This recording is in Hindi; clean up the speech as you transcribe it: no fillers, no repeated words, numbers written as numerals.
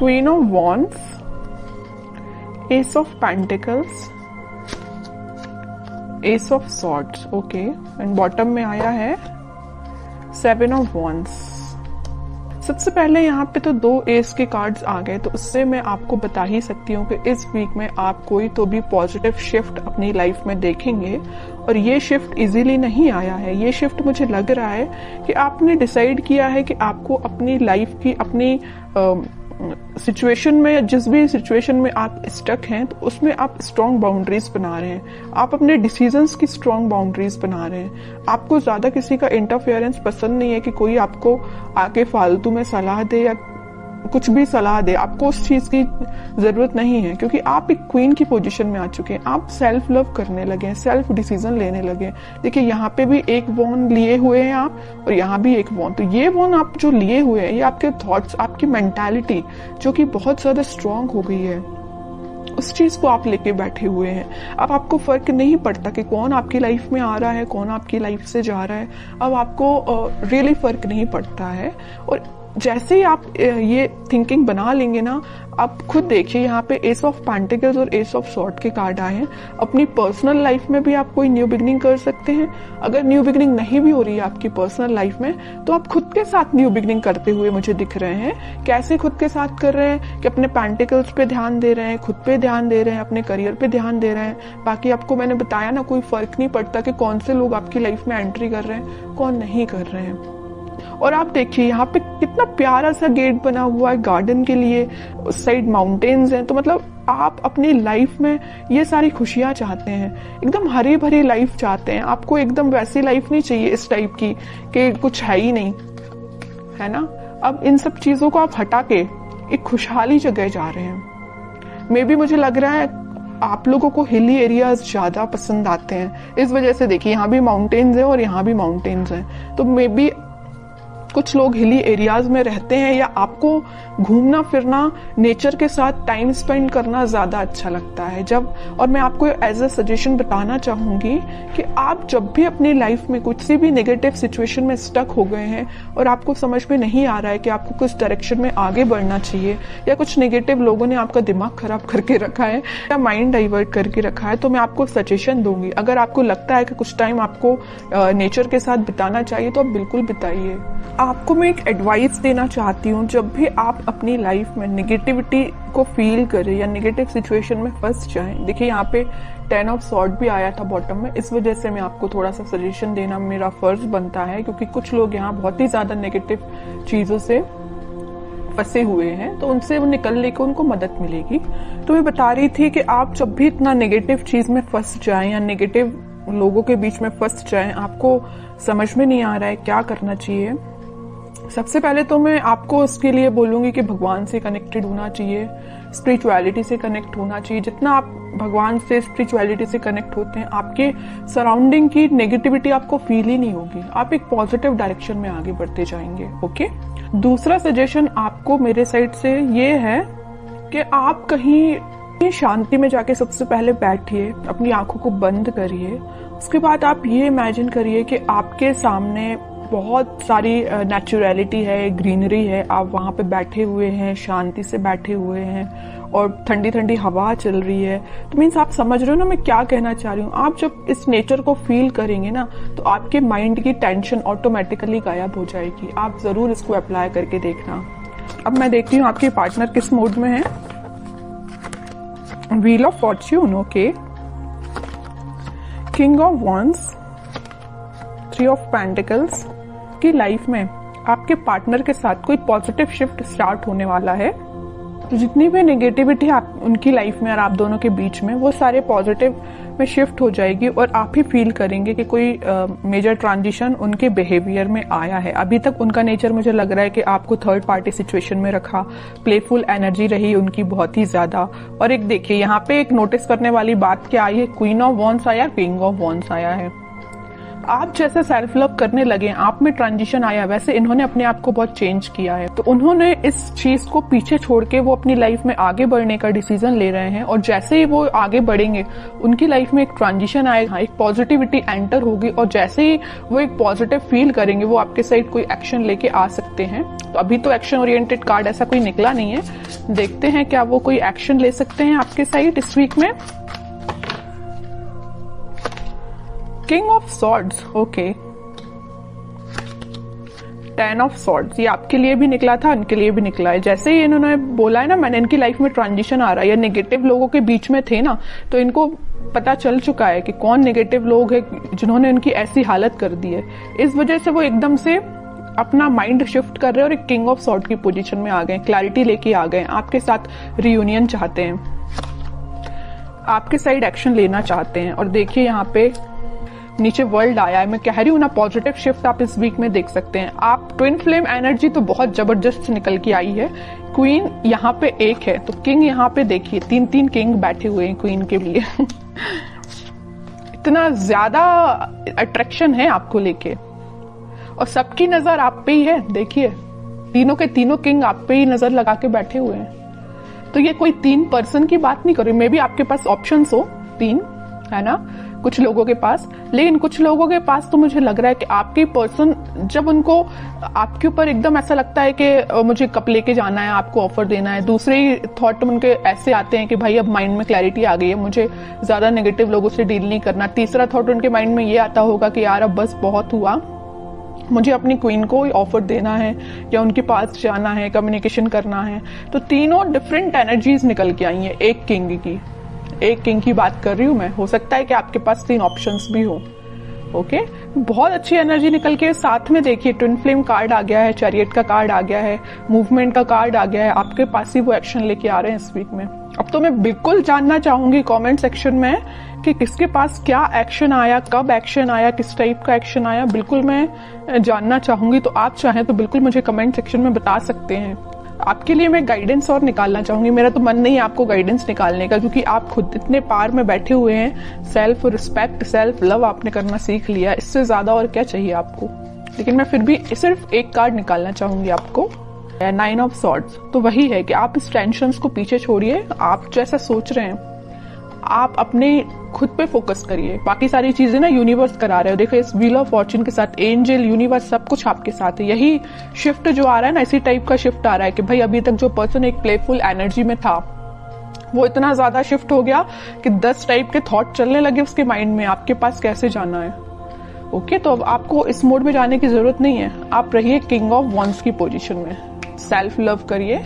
Queen of wands, S of pentacles, S of swords, okay, and bottom में आया है सेवन ऑफ वॉन्ड्स। सबसे पहले यहाँ पे तो 2 एस के कार्ड्स आ गए, तो उससे मैं आपको बता ही सकती हूँ कि इस वीक में आप कोई तो भी पॉजिटिव शिफ्ट अपनी लाइफ में देखेंगे। और ये शिफ्ट इजीली नहीं आया है, ये शिफ्ट मुझे लग रहा है कि आपने डिसाइड किया है कि आपको अपनी लाइफ की, अपनी सिचुएशन में, जिस भी सिचुएशन में आप स्टक हैं, तो उसमें आप स्ट्रॉन्ग बाउंड्रीज बना रहे हैं, आप अपने डिसीजंस की स्ट्रॉन्ग बाउंड्रीज बना रहे हैं। आपको ज्यादा किसी का इंटरफेरेंस पसंद नहीं है कि कोई आपको आके फालतू में सलाह दे या कुछ भी सलाह दे, आपको उस चीज की जरूरत नहीं है, क्योंकि आप एक क्वीन की पोजीशन में आ चुके हैं। आप सेल्फ लव करने लगे हैं, सेल्फ डिसीजन लेने लगे हैं। देखिए यहाँ पे भी एक वॉन लिए हुए हैं आप, और यहाँ भी एक वॉन। तो ये वॉन आप जो लिए हुए हैं, ये आपके थॉट्स, आपकी मेंटालिटी जो कि बहुत ज्यादा स्ट्रांग हो गई है, उस चीज को आप लेके बैठे हुए हैं। अब आपको फर्क नहीं पड़ता कि कौन आपकी लाइफ में आ रहा है, कौन आपकी लाइफ से जा रहा है। अब आपको रियली फर्क नहीं पड़ता है। और जैसे ही आप ये थिंकिंग बना लेंगे ना, आप खुद देखिए यहाँ पे एस ऑफ पेंटिकल्स और एस ऑफ सॉर्ड के कार्ड आए हैं। अपनी पर्सनल लाइफ में भी आप कोई न्यू बिगनिंग कर सकते हैं। अगर न्यू बिगनिंग नहीं भी हो रही है आपकी पर्सनल लाइफ में, तो आप खुद के साथ न्यू बिगनिंग करते हुए मुझे दिख रहे हैं। कैसे खुद के साथ कर रहे हैं कि अपने पेंटिकल्स पे ध्यान दे रहे हैं, खुद पे ध्यान दे रहे हैं, अपने करियर पे ध्यान दे रहे हैं। बाकी आपको मैंने बताया ना, कोई फर्क नहीं पड़ता कि कौन से लोग आपकी लाइफ में एंट्री कर रहे हैं, कौन नहीं कर रहे हैं। और आप देखिए यहाँ पे कितना प्यारा सा गेट बना हुआ है गार्डन के लिए, उस साइड माउंटेन्स हैं। तो मतलब आप अपनी लाइफ में ये सारी खुशियां चाहते हैं, एकदम हरी भरी लाइफ चाहते हैं। आपको एकदम वैसी लाइफ नहीं चाहिए इस टाइप की कि कुछ है ही नहीं, है ना। अब इन सब चीजों को आप हटा के एक खुशहाली जगह जा रहे हैं। मे बी मुझे लग रहा है आप लोगों को हिली एरियाज ज्यादा पसंद आते हैं, इस वजह से देखिए यहाँ भी माउंटेन्स हैं और यहाँ भी माउंटेन्स हैं। तो मे बी कुछ लोग हिली एरियाज में रहते हैं, या आपको घूमना फिरना, नेचर के साथ टाइम स्पेंड करना ज्यादा अच्छा लगता है। और मैं आपको एज अ सजेशन बताना चाहूंगी कि आप जब भी अपनी लाइफ में कुछ सी भी नेगेटिव सिचुएशन में स्टक हो गए हैं और आपको समझ में नहीं आ रहा है कि आपको कुछ डायरेक्शन में आगे बढ़ना चाहिए, या कुछ नेगेटिव लोगों ने आपका दिमाग खराब करके रखा है या माइंड डाइवर्ट करके रखा है, तो मैं आपको सजेशन दूंगी। अगर आपको लगता है कि कुछ टाइम आपको नेचर के साथ बिताना चाहिए, तो आप बिल्कुल बिताइए। आपको मैं एक एडवाइस देना चाहती हूँ, जब भी आप अपनी लाइफ में नेगेटिविटी को फील करें या नेगेटिव सिचुएशन में फंस जाएं, देखिए यहाँ पे 10 ऑफ सॉर्ड भी आया था बॉटम में, इस वजह से मैं आपको थोड़ा सा सजेशन देना मेरा फर्ज बनता है, क्योंकि कुछ लोग यहाँ बहुत ही ज्यादा नेगेटिव चीजों से फंसे हुए हैं, तो उनसे वो निकलने को उनको मदद मिलेगी। तो मैं बता रही थी कि आप जब भी इतना नेगेटिव चीज में फंस जाएं या नेगेटिव लोगों के बीच में फंस जाएं, आपको समझ में नहीं आ रहा है क्या करना चाहिए, सबसे पहले तो मैं आपको उसके लिए बोलूंगी कि भगवान से कनेक्टेड होना चाहिए, स्पिरिचुअलिटी से कनेक्ट होना चाहिए। जितना आप भगवान से, स्पिरिचुअलिटी से कनेक्ट होते हैं, आपके सराउंडिंग की नेगेटिविटी आपको फील ही नहीं होगी, आप एक पॉजिटिव डायरेक्शन में आगे बढ़ते जाएंगे। ओके। दूसरा सजेशन आपको मेरे साइड से ये है कि आप कहीं शांति में जाके सबसे पहले बैठिए, अपनी आंखों को बंद करिए। उसके बाद आप ये इमेजिन करिए कि आपके सामने बहुत सारी नेचुरलिटी है, ग्रीनरी है, आप वहां पे बैठे हुए हैं, शांति से बैठे हुए हैं, और ठंडी ठंडी हवा चल रही है। तो मीन्स आप समझ रहे हो ना मैं क्या कहना चाह रही हूँ। आप जब इस नेचर को फील करेंगे ना, तो आपके माइंड की टेंशन ऑटोमेटिकली गायब हो जाएगी। आप जरूर इसको अप्लाई करके देखना। अब मैं देखती हूँ आपके पार्टनर किस मूड में है। Wheel of Fortune, okay, king of wands, 3 of pentacles. की लाइफ में आपके पार्टनर के साथ कोई पॉजिटिव शिफ्ट स्टार्ट होने वाला है। तो जितनी भी नेगेटिविटी आप उनकी लाइफ में और आप दोनों के बीच में, वो सारे पॉजिटिव में शिफ्ट हो जाएगी, और आप ही फील करेंगे कि कोई मेजर ट्रांजिशन उनके बिहेवियर में आया है। अभी तक उनका नेचर मुझे लग रहा है कि आपको थर्ड पार्टी सिचुएशन में रखा, प्लेफुल एनर्जी रही उनकी बहुत ही ज्यादा। और एक देखिए यहाँ पे एक नोटिस करने वाली बात क्या आई है, क्वीन ऑफ वॉन्ड्स आया, किंग ऑफ वॉन्ड्स आया है। आप जैसे सेल्फ लव करने लगे, आप में ट्रांजिशन आया, वैसे इन्होंने अपने आप को बहुत चेंज किया है। तो उन्होंने इस चीज को पीछे छोड़ के वो अपनी लाइफ में आगे बढ़ने का डिसीजन ले रहे हैं, और जैसे ही वो आगे बढ़ेंगे उनकी लाइफ में एक ट्रांजिशन आएगा, एक पॉजिटिविटी एंटर होगी, और जैसे ही वो एक पॉजिटिव फील करेंगे वो आपके साइड कोई एक्शन लेके आ सकते हैं। तो अभी तो एक्शन ओरिएंटेड कार्ड ऐसा कोई निकला नहीं है, देखते हैं क्या वो कोई एक्शन ले सकते हैं आपके साइड इस वीक में। King of swords, okay, 10 of swords, ये आपके लिए भी निकला था, इनके लिए भी निकला है। जैसे ही इन्होंने बोला है ना, मैंने इनकी लाइफ में ट्रांजिशन आ रहा है, या नेगेटिव लोगों के बीच में थे ना, तो इनको पता चल चुका है कि कौन नेगेटिव लोग हैं जिन्होंने इनकी ऐसी हालत कर दी है। इस वजह से वो एकदम से अपना माइंड शिफ्ट कर रहे हैं और एक किंग ऑफ सॉर्ड की पोजीशन में आ गए, क्लैरिटी लेके आ गए, आपके साथ रियूनियन चाहते हैं, आपके साइड एक्शन लेना चाहते हैं। और देखिए यहाँ पे नीचे वर्ल्ड आया है, मैं कह रही हूँ ना, पॉजिटिव शिफ्ट आप इस वीक में देख सकते हैं। आप ट्विन फ्लेम एनर्जी तो बहुत जबरदस्त निकल के आई है। क्वीन यहाँ पे एक है, तो किंग यहाँ पे देखिए 3-3 किंग बैठे हुए हैं क्वीन के लिए इतना ज्यादा अट्रैक्शन है आपको लेके, और सबकी नजर आप पे ही है। देखिए तीनों के तीनों किंग आप पे ही नजर लगा के बैठे हुए हैं। तो ये कोई 3 पर्सन की बात नहीं कर रही, मे बी आपके पास ऑप्शंस हो 3, है ना, कुछ लोगों के पास, लेकिन कुछ लोगों के पास तो मुझे लग रहा है कि आपके पर्सन जब उनको आपके ऊपर एकदम ऐसा लगता है कि मुझे कप लेके जाना है, आपको ऑफर देना है, दूसरे ही थॉट उनके ऐसे आते हैं कि भाई अब माइंड में क्लैरिटी आ गई है, मुझे ज्यादा नेगेटिव लोगों से डील नहीं करना। तीसरा थॉट उनके माइंड में ये आता होगा कि यार अब बस बहुत हुआ, मुझे अपनी क्वीन को ऑफर देना है या उनके पास जाना है, कम्युनिकेशन करना है। तो तीनों डिफरेंट एनर्जीज निकल के आई हैं एक किंग की बात कर रही हूं मैं। हो सकता है कि आपके पास 3 ऑप्शंस भी हो। ओके, बहुत अच्छी एनर्जी निकल के साथ में देखिए ट्विन फ्लेम कार्ड आ गया है, चैरियट का कार्ड आ गया है, मूवमेंट का कार्ड आ गया है, आपके पास ही वो एक्शन लेके आ रहे हैं इस वीक में। अब तो मैं बिल्कुल जानना चाहूंगी कमेंट सेक्शन में कि किसके पास क्या एक्शन आया, कब एक्शन आया, किस टाइप का एक्शन आया, बिल्कुल मैं जानना चाहूंगी। तो आप चाहें तो बिल्कुल मुझे कमेंट सेक्शन में बता सकते हैं। आपके लिए मैं गाइडेंस और निकालना चाहूंगी, मेरा तो मन नहीं है आपको गाइडेंस निकालने का, क्योंकि आप खुद इतने पार में बैठे हुए हैं। सेल्फ रिस्पेक्ट, सेल्फ लव आपने करना सीख लिया, इससे ज्यादा और क्या चाहिए आपको। लेकिन मैं फिर भी सिर्फ एक कार्ड निकालना चाहूंगी आपको, 9 ऑफ सॉर्ड्स। तो वही है कि आप इस टेंशन को पीछे छोड़िए, आप जैसा सोच रहे हैं आप अपने खुद पे फोकस करिए, बाकी सारी चीजें ना यूनिवर्स करा रहे हो। देखो इस व्हील ऑफ फॉर्च्यून के साथ एंजल, यूनिवर्स, सब कुछ आपके साथ है। यही शिफ्ट जो आ रहा है ना, इसी टाइप का शिफ्ट आ रहा है कि भाई अभी तक जो पर्सन एक प्लेफुल एनर्जी में था वो इतना ज्यादा शिफ्ट हो गया कि 10 टाइप के थॉट चलने लगे उसके माइंड में, आपके पास कैसे जाना है। ओके, तो अब आपको इस मोड में जाने की जरूरत नहीं है, आप रहिए किंग ऑफ वॉन्ड्स की पोजीशन में, सेल्फ लव करिए,